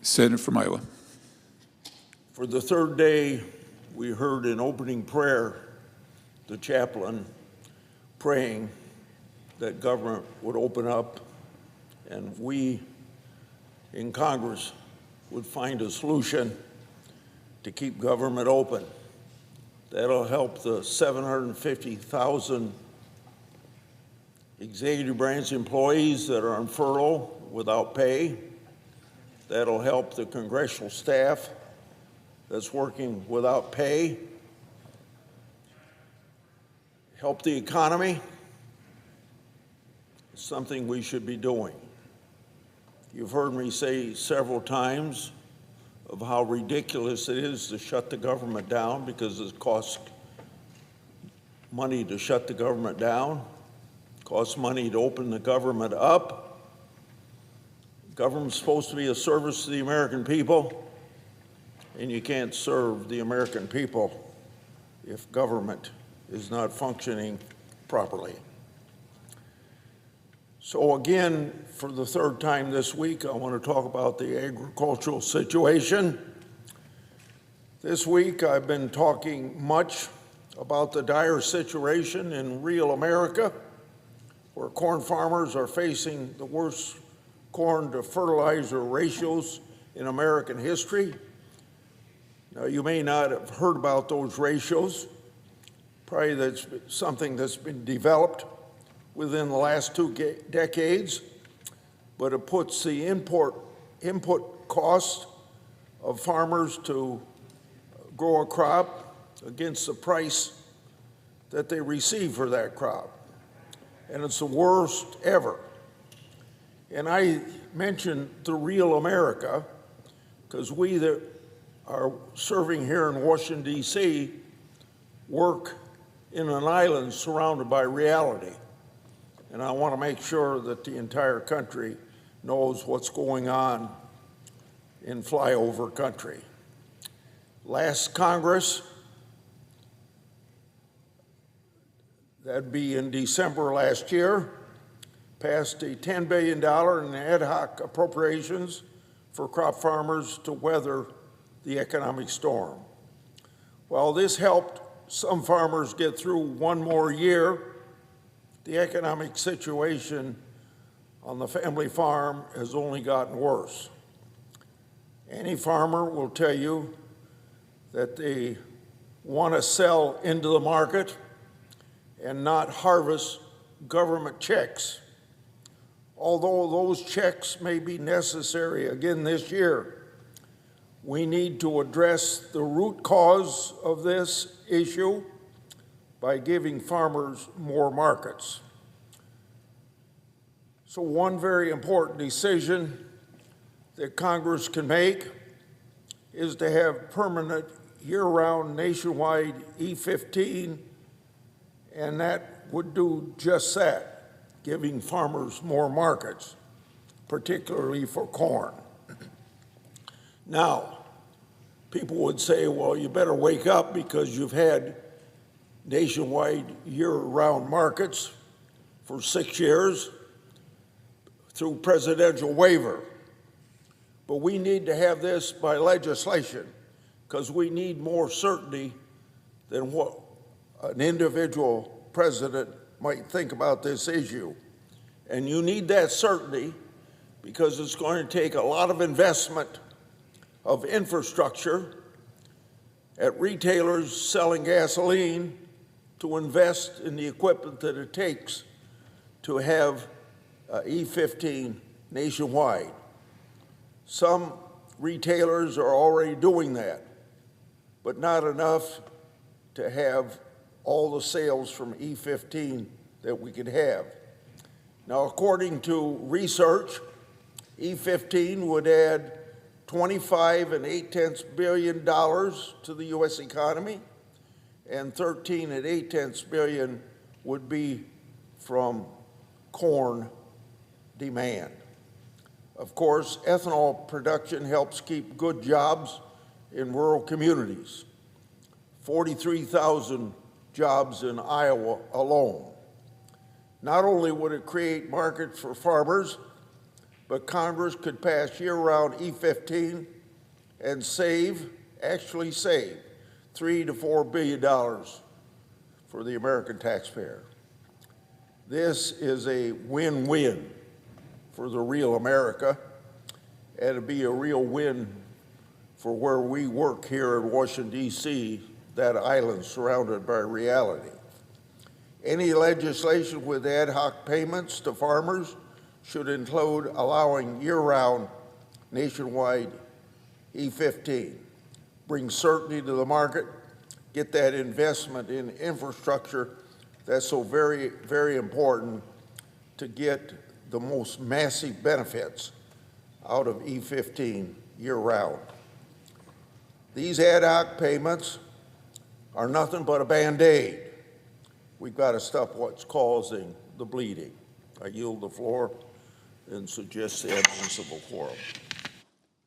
Senator from Iowa. For the third day, we heard in opening prayer the chaplain praying that government would open up and we in Congress would find a solution to keep government open. That'll help the 750,000 executive branch employees that are on furlough without pay. That'll help the congressional staff that's working without pay. Help the economy. It's something we should be doing. You've heard me say several times of how ridiculous it is to shut the government down because it costs money to shut the government down, costs money to open the government up. Government's supposed to be a service to the American people, and you can't serve the American people if government is not functioning properly. So again, for the third time this week, I want to talk about the agricultural situation. This week, I've been talking much about the dire situation in real America, where corn farmers are facing the worst corn to fertilizer ratios in American history. Now, you may not have heard about those ratios. Probably that's something that's been developed within the last 2 decades, but it puts the input cost of farmers to grow a crop against the price that they receive for that crop. And it's the worst ever. And I mentioned the real America because we that are serving here in Washington, D.C. work in an island surrounded by reality. And I want to make sure that the entire country knows what's going on in flyover country. Last Congress, that'd be in December last year, passed a $10 billion in ad hoc appropriations for crop farmers to weather the economic storm. While this helped some farmers get through one more year, the economic situation on the family farm has only gotten worse. Any farmer will tell you that they want to sell into the market and not harvest government checks. Although those checks may be necessary again this year, we need to address the root cause of this issue by giving farmers more markets. So one very important decision that Congress can make is to have permanent year-round nationwide E15, and that would do just that, giving farmers more markets, particularly for corn. Now, people would say, well, you better wake up because you've had nationwide year-round markets for 6 years through presidential waiver. But we need to have this by legislation because we need more certainty than what an individual president might think about this issue. And you need that certainty because it's going to take a lot of investment of infrastructure at retailers selling gasoline to invest in the equipment that it takes to have E15 nationwide. Some retailers are already doing that, but not enough to have all the sales from E15 that we could have. Now, according to research, E15 would add $25.8 billion to the U.S. economy, and $13.8 billion would be from corn demand. Of course, ethanol production helps keep good jobs in rural communities. 43,000 jobs in Iowa alone. Not only would it create markets for farmers, but Congress could pass year-round E15 and actually save $3 to $4 billion for the American taxpayer. This is a win-win for the real America, and it'd be a real win for where we work here in Washington, D.C., that island surrounded by reality. Any legislation with ad hoc payments to farmers should include allowing year-round nationwide E15, bring certainty to the market, get that investment in infrastructure that's so very, very important to get the most massive benefits out of E15 year-round. These ad hoc payments are nothing but a Band-Aid. We've got to stop what's causing the bleeding. I yield the floor and suggest the absence of a quorum.